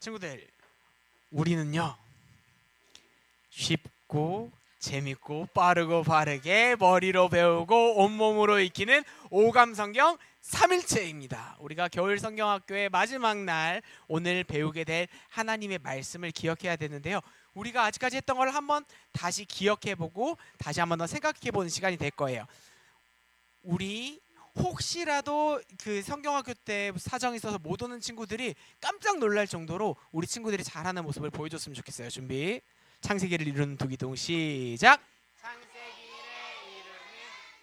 친구들, 우리는요 쉽고 재밌고 빠르고 바르게 머리로 배우고 온몸으로 익히는 오감성경 3일체입니다. 우리가 겨울성경학교의 마지막 날 오늘 배우게 될 하나님의 말씀을 기억해야 되는데요, 우리가 아직까지 했던 걸 한번 다시 기억해보고 다시 한번 더 생각해보는 시간이 될 거예요. 우리 혹시라도 그 성경학교 때 사정이 있어서 못 오는 친구들이 깜짝 놀랄 정도로 우리 친구들이 잘하는 모습을 보여줬으면 좋겠어요. 준비. 창세기를 이루는 두기둥 시작. 창세기를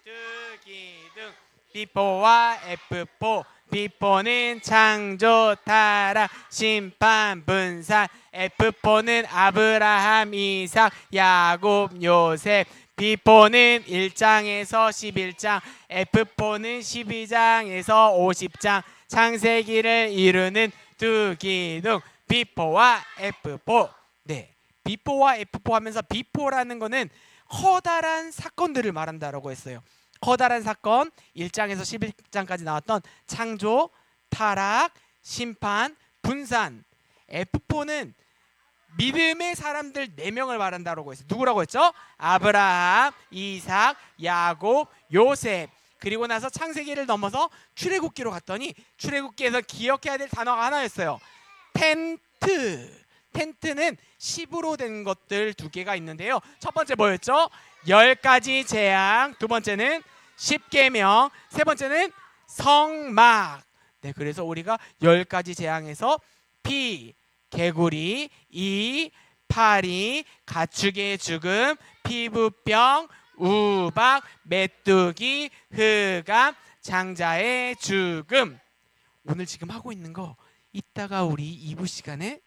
이루는 두기둥. 비포와 F4. 비포는 창조, 타락, 심판, 분산. F4는 아브라함, 이삭, 야곱, 요셉. 비포는 1장에서 11장, F4는 12장에서 50장. 창세기를 이루는 두기둥. 비포와 F4. 네, 비포와 F4 하면서 비포라는 거는 커다란 사건들을 말한다라고 했어요. 커다란 사건, 1장에서 11장까지 나왔던 창조, 타락, 심판, 분산. F4는 믿음의 사람들 4명을 말한다라고 했어요. 누구라고 했죠? 아브라함, 이삭, 야곱, 요셉. 그리고 나서 창세기를 넘어서 출애굽기로 갔더니 출애굽기에서 기억해야 될 단어가 하나였어요. 텐트. 텐트는 10으로 된 것들 2개가 있는데요. 첫 번째 뭐였죠? 10가지 재앙. 두 번째는 10계명. 세 번째는 성막. 네, 그래서 우리가 10가지 재앙에서 피, 개구리, 이, 파리, 가축의 죽음, 피부병, 우박, 메뚜기, 흑암, 장자의 죽음. 오늘 지금 하고 있는 거 이따가 우리 2부 시간에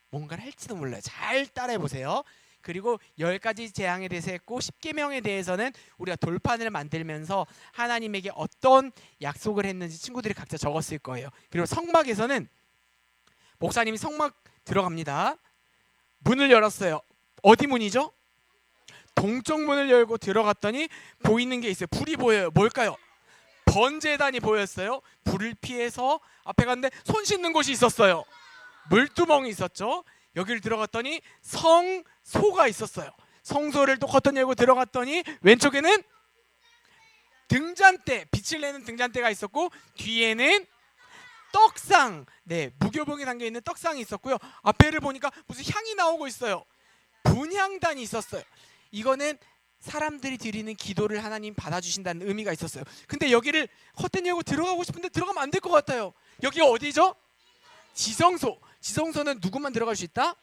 뭔가를 할지도 몰라요. 잘 따라해 보세요. 그리고 10가지 재앙에 대해서 했고 10계명에 대해서는 우리가 돌판을 만들면서 하나님에게 어떤 약속을 했는지 친구들이 각자 적었을 거예요. 그리고 성막에서는 목사님이 성막 들어갑니다. 문을 열었어요. 어디 문이죠? 동쪽 문을 열고 들어갔더니 보이는 게 있어요. 불이 보여요. 뭘까요? 번제단이 보였어요. 불을 피해서 앞에 갔는데 손 씻는 곳이 있었어요. 물두멍이 있었죠. 여기를 들어갔더니 성소가 있었어요. 성소를 또 커튼 열고 들어갔더니 왼쪽에는 등잔대, 빛을 내는 등잔대가 있었고 뒤에는 떡상, 네, 무교병에 담겨있는 떡상이 있었고요. 앞에를 보니까 무슨 향이 나오고 있어요. 분향단이 있었어요. 이거는 사람들이 드리는 기도를 하나님 받아주신다는 의미가 있었어요. 근데 여기를 커튼 열고 들어가고 싶은데 들어가면 안 될 것 같아요. 여기가 어디죠? 지성소. 지성소는 누구만 들어갈 수 있다?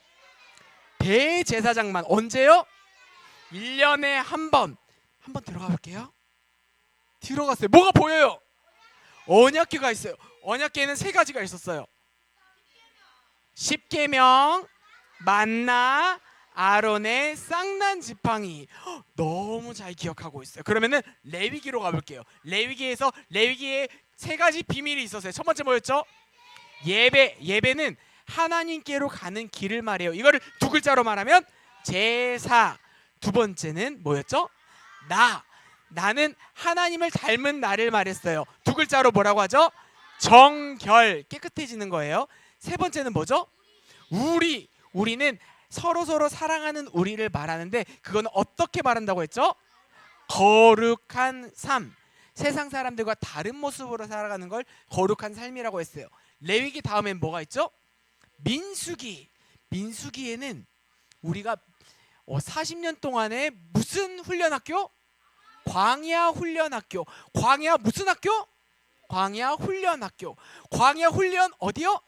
대제사장만. 언제요? 1년에 한 번. 한번 들어가 볼게요. 들어갔어요. 뭐가 보여요? 언약궤가 있어요. 언약궤에는 3가지가 있었어요. 10계명, 만나, 아론의 쌍난 지팡이. 너무 잘 기억하고 있어요. 그러면은 레위기로 가볼게요. 레위기에서 레위기에 3가지 비밀이 있었어요. 첫 번째 뭐였죠? 예배. 예배는 하나님께로 가는 길을 말해요. 이거를 2글자로 말하면 제사. 두 번째는 뭐였죠? 나는 하나님을 닮은 나를 말했어요. 2글자로 뭐라고 하죠? 정결. 깨끗해지는 거예요. 세 번째는 뭐죠? 우리는 서로 사랑하는 우리를 말하는데 그건 어떻게 말한다고 했죠? 거룩한 삶. 세상 사람들과 다른 모습으로 살아가는 걸 거룩한 삶이라고 했어요. 레위기 다음엔 뭐가 있죠? 민수기. 민수기에는 우리가 40년 동안에 무슨 훈련학교? 광야 훈련학교. 광야 무슨 학교? 광야 훈련학교. 광야 훈련 어디요?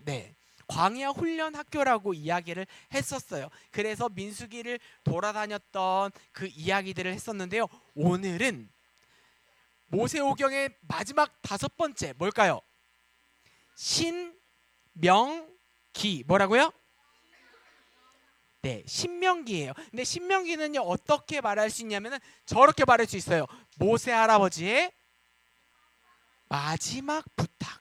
네, 광야 훈련 학교라고 이야기를 했었어요. 그래서 민수기를 돌아다녔던 그 이야기들을 했었는데요, 오늘은 모세오경의 마지막 5번째 뭘까요? 신명기. 뭐라고요? 네, 신명기예요. 근데 신명기는요 어떻게 말할 수 있냐면은 저렇게 말할 수 있어요. 모세 할아버지의 마지막 부탁.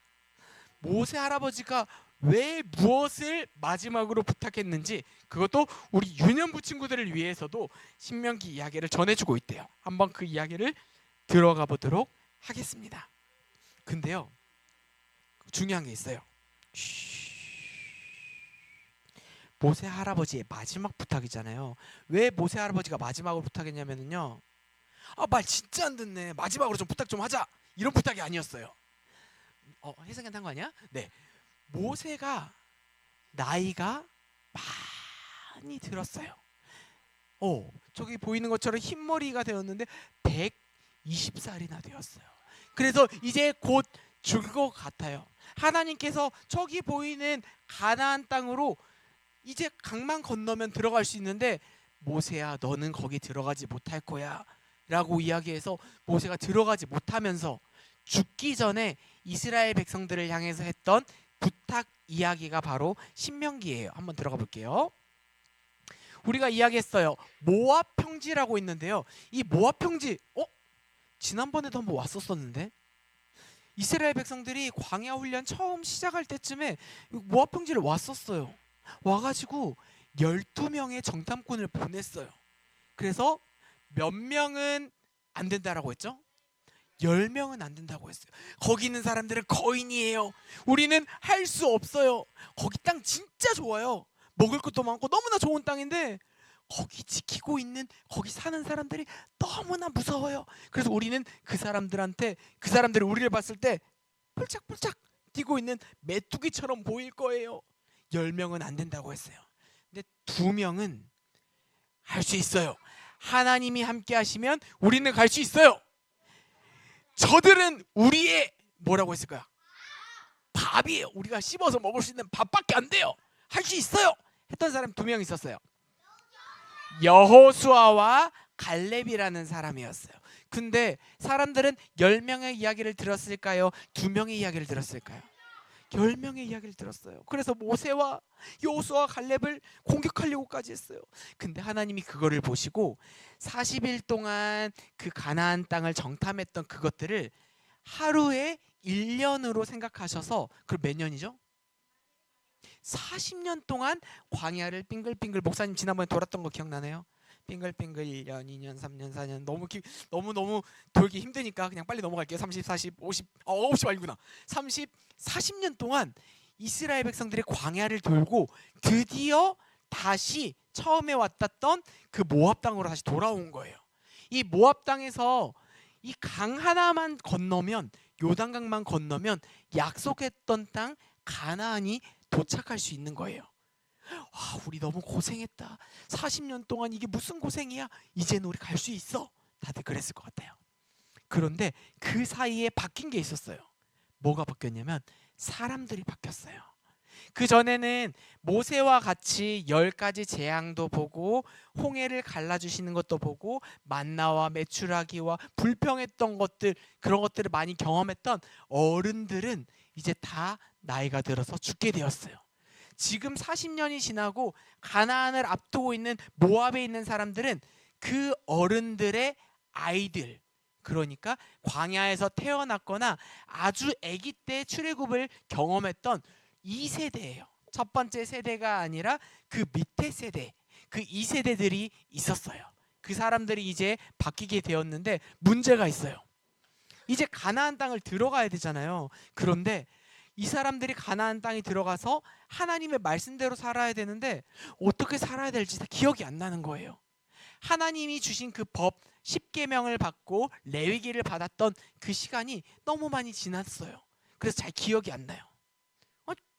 모세 할아버지가 왜 무엇을 마지막으로 부탁했는지 그것도 우리 유년부 친구들을 위해서도 신명기 이야기를 전해주고 있대요. 한번 그 이야기를 들어가 보도록 하겠습니다. 근데요 중요한 게 있어요. 모세 할아버지의 마지막 부탁이잖아요. 왜 모세 할아버지가 마지막으로 부탁했냐면요, 말 진짜 안 듣네, 마지막으로 좀 부탁 좀 하자, 이런 부탁이 아니었어요. 해석이 안 한 거 아니야? 네, 모세가 나이가 많이 들었어요. 저기 보이는 것처럼 흰머리가 되었는데 120살이나 되었어요. 그래서 이제 곧 죽을 것 같아요. 하나님께서 저기 보이는 가나안 땅으로 이제 강만 건너면 들어갈 수 있는데, 모세야 너는 거기 들어가지 못할 거야 라고 이야기해서 모세가 들어가지 못하면서 죽기 전에 이스라엘 백성들을 향해서 했던 부탁 이야기가 바로 신명기예요. 한번 들어가 볼게요. 우리가 이야기했어요. 모압 평지라고 있는데요. 이 모압 평지, 지난번에도 한번 왔었었는데, 이스라엘 백성들이 광야 훈련 처음 시작할 때쯤에 모압 평지를 왔었어요. 와가지고 12명의 정탐꾼을 보냈어요. 그래서 몇 명은 안 된다라고 했죠? 10명은 안 된다고 했어요. 거기 있는 사람들은 거인이에요. 우리는 할 수 없어요. 거기 땅 진짜 좋아요. 먹을 것도 많고 너무나 좋은 땅인데 거기 지키고 있는, 거기 사는 사람들이 너무나 무서워요. 그래서 우리는 그 사람들이 우리를 봤을 때 폴짝폴짝 뛰고 있는 메뚜기처럼 보일 거예요. 10명은 안 된다고 했어요. 근데 2명은 할 수 있어요. 하나님이 함께 하시면 우리는 갈 수 있어요. 저들은 우리의 뭐라고 했을까요? 밥이에요. 우리가 씹어서 먹을 수 있는 밥밖에 안 돼요. 할 수 있어요 했던 사람 2명 있었어요. 여호수아와 갈렙이라는 사람이었어요. 근데 사람들은 10명의 이야기를 들었을까요? 2명의 이야기를 들었을까요? 10명의 이야기를 들었어요. 그래서 모세와 여호수아와 갈렙을 공격하려고까지 했어요. 근데 하나님이 그거를 보시고 40일 동안 그 가나안 땅을 정탐했던 그것들을 하루에 1년으로 생각하셔서, 그럼 몇 년이죠? 40년 동안 광야를 빙글빙글, 목사님 지난번에 돌았던 거 기억나네요? 빙글빙글 1년, 2년, 3년, 4년, 너무 돌기 힘드니까 그냥 빨리 넘어갈게요. 30, 40, 50, 50 아니구나. 30, 40년 동안 이스라엘 백성들이 광야를 돌고 드디어 다시 처음에 왔던 그 모압 땅으로 다시 돌아온 거예요. 이 모압 땅에서 이 강 하나만 건너면, 요단강만 건너면 약속했던 땅 가나안이 도착할 수 있는 거예요. 우리 너무 고생했다. 40년 동안 이게 무슨 고생이야. 이제는 우리 갈 수 있어. 다들 그랬을 것 같아요. 그런데 그 사이에 바뀐 게 있었어요. 뭐가 바뀌었냐면 사람들이 바뀌었어요. 그 전에는 모세와 같이 10가지 재앙도 보고 홍해를 갈라주시는 것도 보고 만나와 메추라기와 불평했던 것들, 그런 것들을 많이 경험했던 어른들은 이제 다 나이가 들어서 죽게 되었어요. 지금 40년이 지나고 가나안을 앞두고 있는 모압에 있는 사람들은 그 어른들의 아이들, 그러니까 광야에서 태어났거나 아주 아기 때 출애굽을 경험했던 2세대예요. 첫 번째 세대가 아니라 그 밑에 세대, 그 2세대들이 있었어요. 그 사람들이 이제 바뀌게 되었는데 문제가 있어요. 이제 가나안 땅을 들어가야 되잖아요. 그런데 이 사람들이 가나안 땅에 들어가서 하나님의 말씀대로 살아야 되는데 어떻게 살아야 될지 다 기억이 안 나는 거예요. 하나님이 주신 그 법 10계명을 받고 레위기를 받았던 그 시간이 너무 많이 지났어요. 그래서 잘 기억이 안 나요.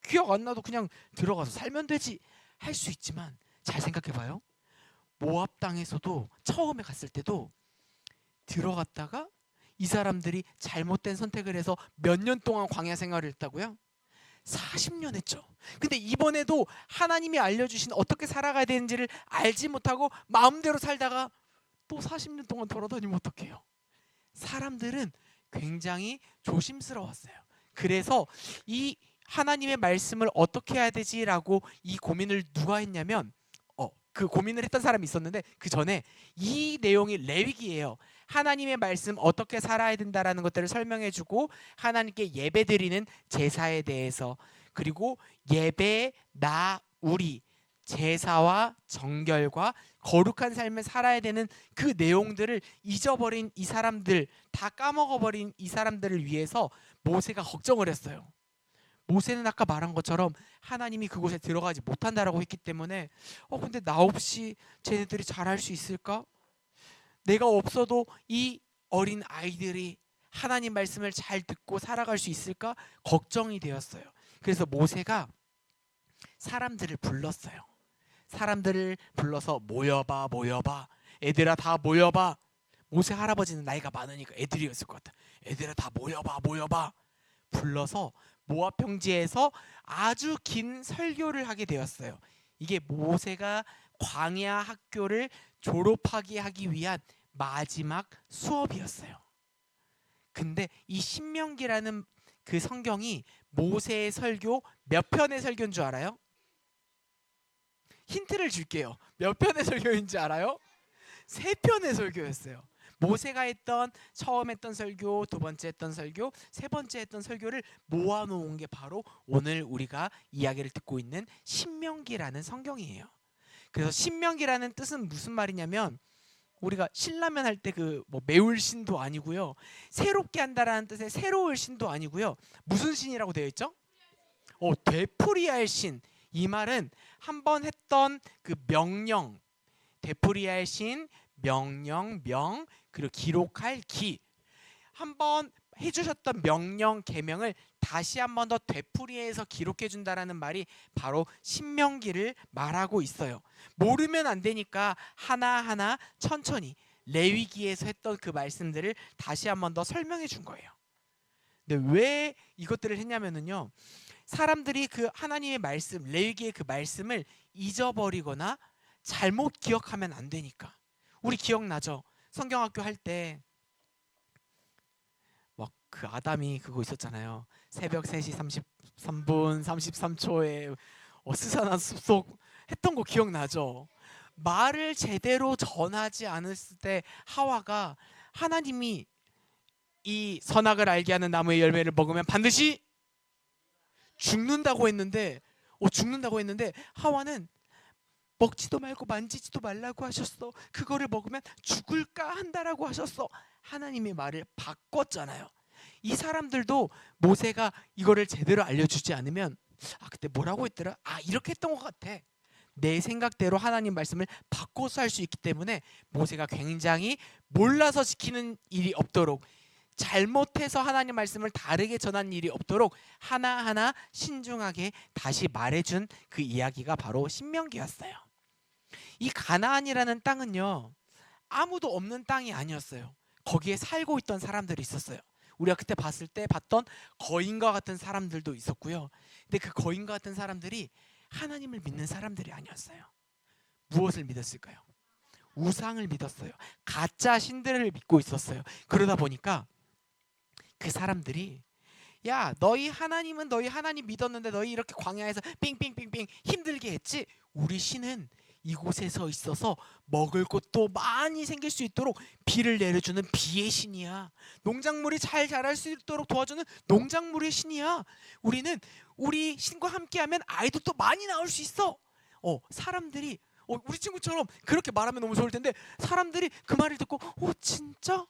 기억 안 나도 그냥 들어가서 살면 되지 할 수 있지만, 잘 생각해봐요. 모압 땅에서도 처음에 갔을 때도 들어갔다가 이 사람들이 잘못된 선택을 해서 몇 년 동안 광야 생활을 했다고요? 40년 했죠. 근데 이번에도 하나님이 알려주신 어떻게 살아가야 되는지를 알지 못하고 마음대로 살다가 또 40년 동안 돌아다니면 어떡해요? 사람들은 굉장히 조심스러웠어요. 그래서 이 하나님의 말씀을 어떻게 해야 되지라고 이 고민을 누가 했냐면, 그 고민을 했던 사람이 있었는데 그 전에 이 내용이 레위기예요. 하나님의 말씀 어떻게 살아야 된다라는 것들을 설명해주고 하나님께 예배드리는 제사에 대해서, 그리고 예배, 우리 제사와 정결과 거룩한 삶을 살아야 되는 그 내용들을 잊어버린 이 사람들, 다 까먹어버린 이 사람들을 위해서 모세가 걱정을 했어요. 모세는 아까 말한 것처럼 하나님이 그곳에 들어가지 못한다라고 했기 때문에 근데 나 없이 쟤네들이 잘할 수 있을까? 내가 없어도 이 어린 아이들이 하나님 말씀을 잘 듣고 살아갈 수 있을까? 걱정이 되었어요. 그래서 모세가 사람들을 불렀어요. 사람들을 불러서 모여봐 모여봐, 애들아 다 모여봐. 모세 할아버지는 나이가 많으니까 애들이었을 것 같아. 애들아 다 모여봐 모여봐 불러서 모압 평지에서 아주 긴 설교를 하게 되었어요. 이게 모세가 광야 학교를 졸업하게 하기 위한 마지막 수업이었어요. 근데 이 신명기라는 그 성경이 모세의 설교 몇 편의 설교인 줄 알아요? 힌트를 줄게요. 몇 편의 설교인지 알아요? 3편의 설교였어요. 모세가 했던 처음 했던 설교, 두 번째 했던 설교, 세 번째 했던 설교를 모아놓은 게 바로 오늘 우리가 이야기를 듣고 있는 신명기라는 성경이에요. 그래서 신명기라는 뜻은 무슨 말이냐면 우리가 신라면 할 때 그 뭐 매울 신도 아니고요, 새롭게 한다라는 뜻의 새로울 신도 아니고요, 무슨 신이라고 되어 있죠? 되풀이할 신. 이 말은 한번 했던 그 명령, 되풀이할 신, 명령, 명, 그리고 기록할 기. 한번 해주셨던 명령, 계명을 다시 한번 더 되풀이해서 기록해 준다라는 말이 바로 신명기를 말하고 있어요. 모르면 안 되니까 하나하나 천천히 레위기에서 했던 그 말씀들을 다시 한번 더 설명해 준 거예요. 근데 왜 이것들을 했냐면은요, 사람들이 그 하나님의 말씀, 레위기의 그 말씀을 잊어버리거나 잘못 기억하면 안 되니까. 우리 기억나죠? 성경학교 할 때 막 그 아담이 그거 있었잖아요. 새벽 3시 33분 33초에 스산한 숲속 했던 거 기억나죠? 말을 제대로 전하지 않았을 때 하와가 하나님이 이 선악을 알게 하는 나무의 열매를 먹으면 반드시 죽는다고 했는데 하와는 먹지도 말고 만지지도 말라고 하셨어. 그거를 먹으면 죽을까 한다라고 하셨어. 하나님의 말을 바꿨잖아요. 이 사람들도 모세가 이거를 제대로 알려주지 않으면 그때 뭐라고 했더라? 이렇게 했던 것 같아. 내 생각대로 하나님 말씀을 바꿔서 할 수 있기 때문에 모세가 굉장히 몰라서 지키는 일이 없도록, 잘못해서 하나님 말씀을 다르게 전한 일이 없도록 하나하나 신중하게 다시 말해준 그 이야기가 바로 신명기였어요. 이 가나안이라는 땅은요, 아무도 없는 땅이 아니었어요. 거기에 살고 있던 사람들이 있었어요. 우리가 그때 봤던 거인과 같은 사람들도 있었고요. 근데 그 거인과 같은 사람들이 하나님을 믿는 사람들이 아니었어요. 무엇을 믿었을까요? 우상을 믿었어요. 가짜 신들을 믿고 있었어요. 그러다 보니까 그 사람들이 너희 하나님은 너희 하나님 믿었는데 너희 이렇게 광야에서 빙빙빙빙 힘들게 했지? 우리 신은 이곳에서 있어서 먹을 것도 많이 생길 수 있도록 비를 내려주는 비의 신이야. 농작물이 잘 자랄 수 있도록 도와주는 농작물의 신이야. 우리는 우리 신과 함께하면 아이들도 많이 나올 수 있어. 사람들이 우리 친구처럼 그렇게 말하면 너무 좋을 텐데, 사람들이 그 말을 듣고 진짜?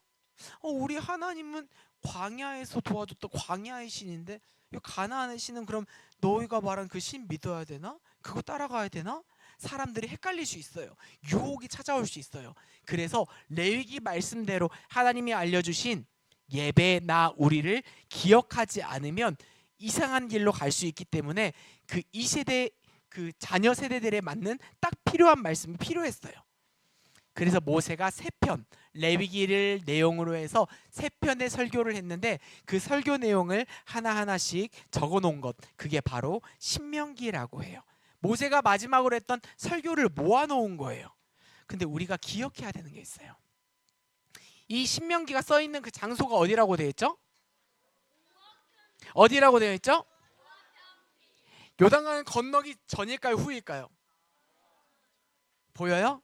우리 하나님은 광야에서 도와줬던 광야의 신인데 이 가나안의 신은 그럼 너희가 말한 그 신 믿어야 되나? 그거 따라가야 되나? 사람들이 헷갈릴 수 있어요. 유혹이 찾아올 수 있어요. 그래서 레위기 말씀대로 하나님이 알려주신 예배 나 우리를 기억하지 않으면 이상한 길로 갈 수 있기 때문에 그 이 세대 그 자녀 세대들에 맞는 딱 필요한 말씀이 필요했어요. 그래서 모세가 3편 레위기를 내용으로 해서 3편의 설교를 했는데 그 설교 내용을 하나하나씩 적어놓은 것, 그게 바로 신명기라고 해요. 모세가 마지막으로 했던 설교를 모아놓은 거예요. 근데 우리가 기억해야 되는 게 있어요. 이 신명기가 써있는 그 장소가 어디라고 되어 있죠? 어디라고 되어 있죠? 요단강을 건너기 전일까요, 후일까요? 보여요?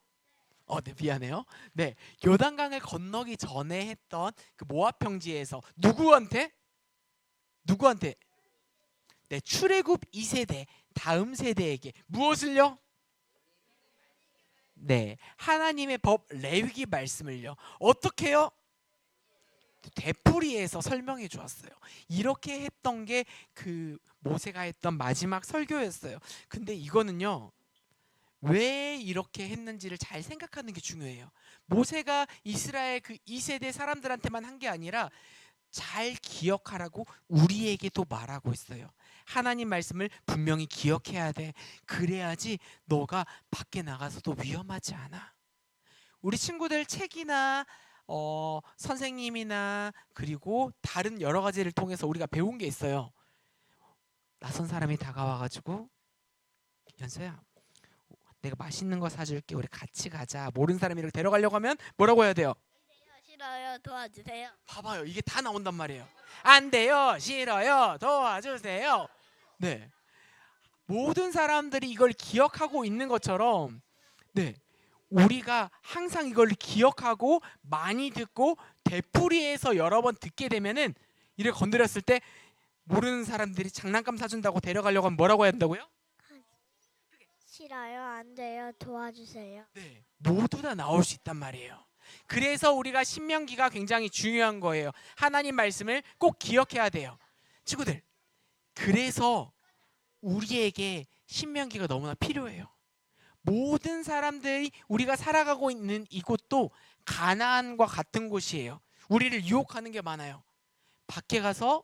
네, 미안해요. 네, 요단강을 건너기 전에 했던 그 모압 평지에서 누구한테? 네, 출애굽 2세대 다음 세대에게 무엇을요? 네, 하나님의 법 레위기 말씀을요. 어떻게요? 되풀이해서 설명해 주었어요. 이렇게 했던 게 그 모세가 했던 마지막 설교였어요. 근데 이거는요, 왜 이렇게 했는지를 잘 생각하는 게 중요해요. 모세가 이스라엘 그 2세대 사람들한테만 한 게 아니라 잘 기억하라고 우리에게도 말하고 있어요. 하나님 말씀을 분명히 기억해야 돼. 그래야지 너가 밖에 나가서도 위험하지 않아. 우리 친구들 책이나 선생님이나 그리고 다른 여러 가지를 통해서 우리가 배운 게 있어요. 낯선 사람이 다가와가지고, 연서야, 내가 맛있는 거 사줄게, 우리 같이 가자. 모르는 사람이 데려가려고 하면 뭐라고 해야 돼요? 싫어요. 도와주세요. 봐봐요, 이게 다 나온단 말이에요. 안 돼요, 싫어요, 도와주세요. 네, 모든 사람들이 이걸 기억하고 있는 것처럼, 네, 우리가 항상 이걸 기억하고 많이 듣고 되풀이해서 여러 번 듣게 되면은, 이를 건드렸을 때 모르는 사람들이 장난감 사준다고 데려가려고 하면 뭐라고 해야 한다고요? 싫어요. 안 돼요. 도와주세요. 네, 모두 다 나올 수 있단 말이에요. 그래서 우리가 신명기가 굉장히 중요한 거예요. 하나님 말씀을 꼭 기억해야 돼요. 친구들, 그래서 우리에게 신명기가 너무나 필요해요. 모든 사람들이 우리가 살아가고 있는 이곳도 가나안과 같은 곳이에요. 우리를 유혹하는 게 많아요. 밖에 가서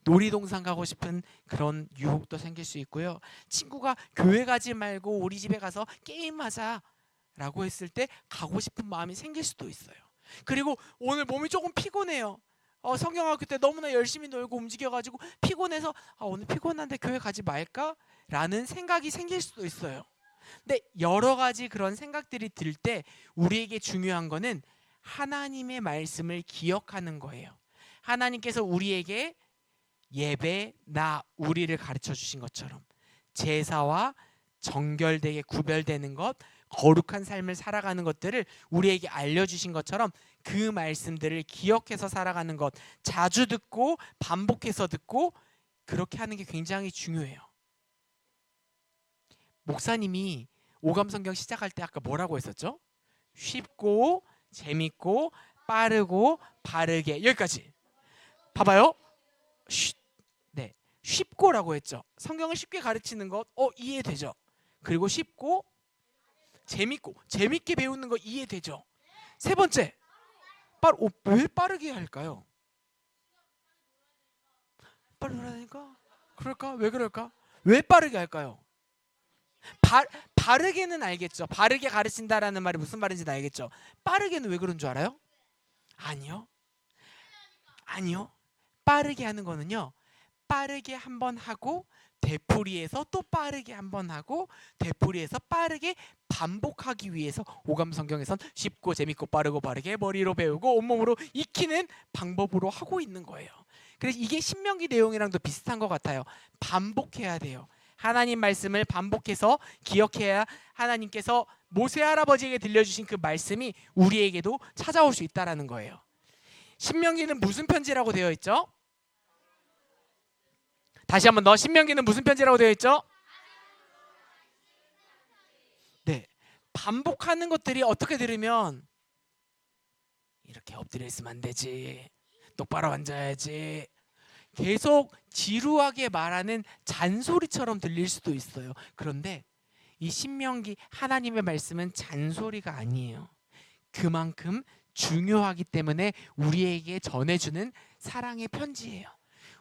놀이동산 가고 싶은 그런 유혹도 생길 수 있고요. 친구가 교회 가지 말고 우리 집에 가서 게임하자 라고 했을 때 가고 싶은 마음이 생길 수도 있어요. 그리고 오늘 몸이 조금 피곤해요. 성경학교 때 너무나 열심히 놀고 움직여가지고 피곤해서 오늘 피곤한데 교회 가지 말까? 라는 생각이 생길 수도 있어요. 근데 여러 가지 그런 생각들이 들 때 우리에게 중요한 거는 하나님의 말씀을 기억하는 거예요. 하나님께서 우리에게 예배, 우리를 가르쳐 주신 것처럼 제사와 정결되게 구별되는 것, 거룩한 삶을 살아가는 것들을 우리에게 알려주신 것처럼 그 말씀들을 기억해서 살아가는 것, 자주 듣고 반복해서 듣고 그렇게 하는 게 굉장히 중요해요. 목사님이 오감성경 시작할 때 아까 뭐라고 했었죠? 쉽고 재밌고 빠르고 바르게, 여기까지 봐봐요. 네, 쉽고라고 했죠. 성경을 쉽게 가르치는 것 이해되죠. 그리고 쉽고 재밌고 재밌게 배우는 거 이해되죠. 세 번째, 왜 빠르게 할까요? 빨리 놀아야니까. 그럴까? 왜 그럴까? 왜 빠르게 할까요? 바르게는 알겠죠. 바르게 가르친다라는 말이 무슨 말인지 알겠죠. 빠르게는 왜 그런 줄 알아요? 아니요. 빠르게 하는 거는요, 빠르게 한번 하고 되풀이해서 또 빠르게 한번 하고 되풀이해서 빠르게 반복하기 위해서 오감성경에선 쉽고 재밌고 빠르고 바르게 머리로 배우고 온몸으로 익히는 방법으로 하고 있는 거예요. 그래서 이게 신명기 내용이랑도 비슷한 것 같아요. 반복해야 돼요. 하나님 말씀을 반복해서 기억해야 하나님께서 모세 할아버지에게 들려주신 그 말씀이 우리에게도 찾아올 수 있다는 거예요. 신명기는 무슨 편지라고 되어 있죠? 다시 한번 더, 신명기는 무슨 편지라고 되어 있죠? 네, 반복하는 것들이 어떻게 들으면 이렇게 엎드려 있으면 안 되지, 똑바로 앉아야지, 계속 지루하게 말하는 잔소리처럼 들릴 수도 있어요. 그런데 이 신명기 하나님의 말씀은 잔소리가 아니에요. 그만큼 중요하기 때문에 우리에게 전해주는 사랑의 편지예요.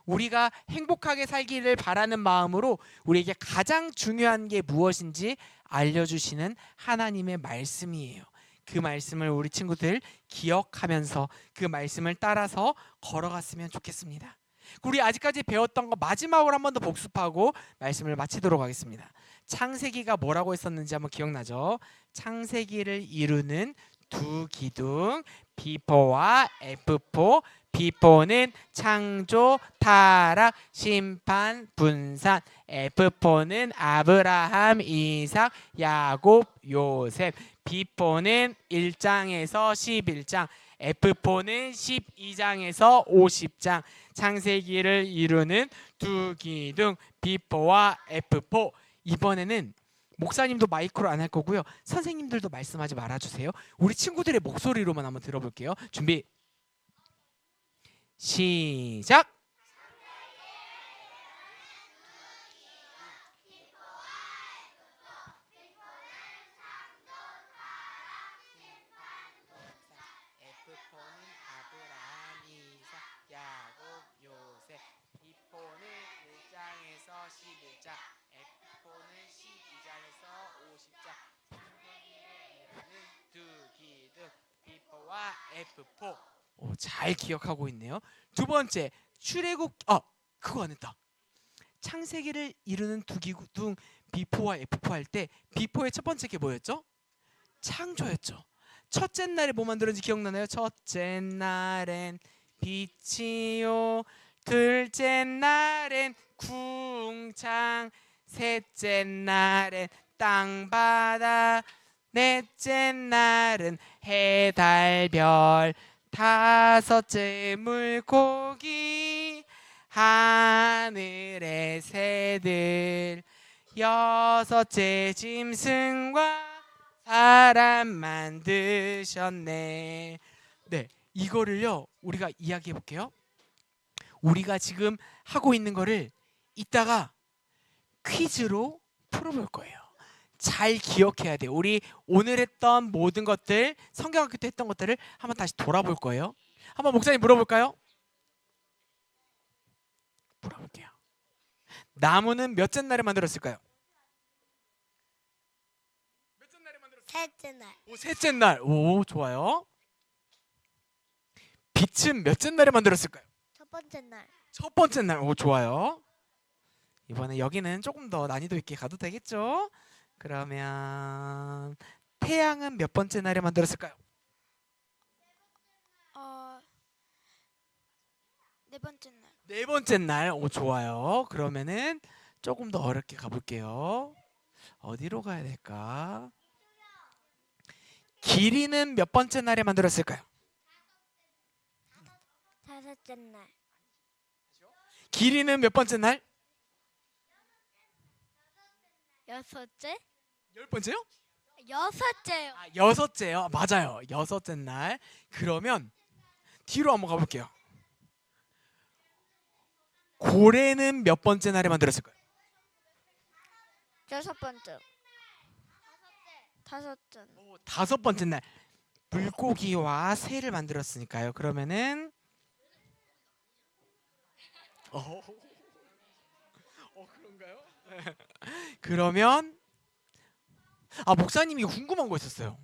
우리가 행복하게 살기를 바라는 마음으로 우리에게 가장 중요한 게 무엇인지 알려주시는 하나님의 말씀이에요. 그 말씀을 우리 친구들 기억하면서 그 말씀을 따라서 걸어갔으면 좋겠습니다. 우리 아직까지 배웠던 거 마지막으로 한 번 더 복습하고 말씀을 마치도록 하겠습니다. 창세기가 뭐라고 했었는지 한번 기억나죠? 창세기를 이루는 두 기둥, B4와 F4. B4는 창조, 타락, 심판, 분산. F4는 아브라함, 이삭, 야곱, 요셉. B4는 1장에서 11장, F4는 12장에서 50장. 창세기를 이루는 두 기둥, B4와 F4. 이번에는 목사님도 마이크로 안 할 거고요. 선생님들도 말씀하지 말아주세요. 우리 친구들의 목소리로만 한번 들어볼게요. 준비, 시작. F4. 오, 잘 기억하고 있네요. 두 번째 출애굽 그거 안 했다. 창세기를 이루는 두 기둥 B4와 F4 할 때 B4의 첫 번째 게 뭐였죠? 창조였죠. 첫째 날에 뭐 만들었는지 기억나나요? 첫째 날엔 빛이요, 둘째 날엔 궁창, 셋째 날엔 땅바다, 넷째 날은 해, 달, 별, 다섯째 물고기, 하늘의 새들, 여섯째 짐승과 사람 만드셨네. 네, 이거를요 우리가 이야기해 볼게요. 우리가 지금 하고 있는 거를 이따가 퀴즈로 풀어볼 거예요. 잘 기억해야 돼요. 우리 오늘 했던 모든 것들, 성경학교 때 했던 것들을 한번 다시 돌아볼 거예요. 한번 목사님 물어볼까요? 물어볼게요. 나무는 몇째 날에 만들었을까요? 몇째 날에 만들었을까요? 셋째 날. 오, 셋째 날. 오, 좋아요. 빛은 몇째 날에 만들었을까요? 첫 번째 날. 첫 번째 날. 오, 좋아요. 이번에 여기는 조금 더 난이도 있게 가도 되겠죠? 그러면 태양은 몇 번째 날에 만들었을까요? 네 번째 날. 네 번째 날. 오, 좋아요. 그러면은 조금 더 어렵게 가볼게요. 어디로 가야 될까? 길이는 몇 번째 날에 만들었을까요? 다섯째 날. 길이는 몇 번째 날? 여섯째? 열 번째요? 여섯째요. 아, 여섯째요. 맞아요. 여섯째 날. 그러면 뒤로 한번 가볼게요. 고래는 몇 번째 날에 만들었을까요? 여섯 번째. 다섯째. 오, 다섯 번째 날. 물고기와 새를 만들었으니까요. 그러면은 그런가요? 그러면 목사님이 궁금한 거 있었어요.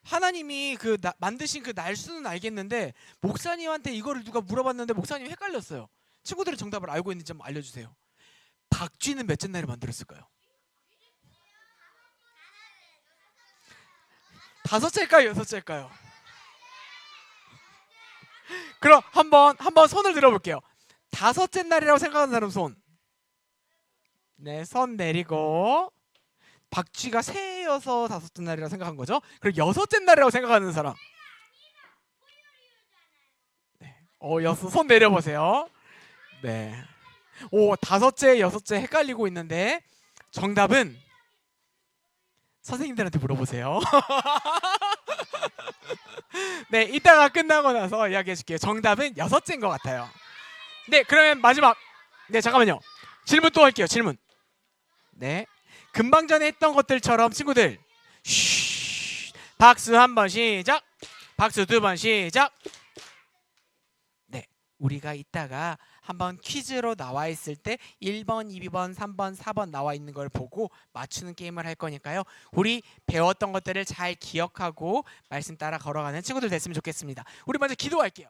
하나님이 만드신 그 날수는 알겠는데 목사님한테 이거를 누가 물어봤는데 목사님이 헷갈렸어요. 친구들이 정답을 알고 있는지 한번 알려주세요. 박쥐는 몇째 날에 만들었을까요? 다섯째일까요? 여섯째일까요? 그럼 한번 손을 들어볼게요. 다섯째 날이라고 생각하는 사람 손. 네, 손 내리고. 박쥐가 새여서 다섯째 날이라고 생각한 거죠. 그리고 여섯째 날이라고 생각하는 사람. 네, 손 내려보세요. 네, 다섯째, 여섯째 헷갈리고 있는데 정답은 선생님들한테 물어보세요. 네, 이따가 끝나고 나서 이야기해 줄게요. 정답은 여섯째인 것 같아요. 네, 그러면 마지막. 네, 잠깐만요. 질문 또 할게요. 질문. 네, 금방 전에 했던 것들처럼 친구들 박수 한 번 시작. 박수 두 번 시작. 네, 우리가 이따가 한번 퀴즈로 나와 있을 때 1번, 2번, 3번, 4번 나와 있는 걸 보고 맞추는 게임을 할 거니까요. 우리 배웠던 것들을 잘 기억하고 말씀 따라 걸어가는 친구들 됐으면 좋겠습니다. 우리 먼저 기도할게요.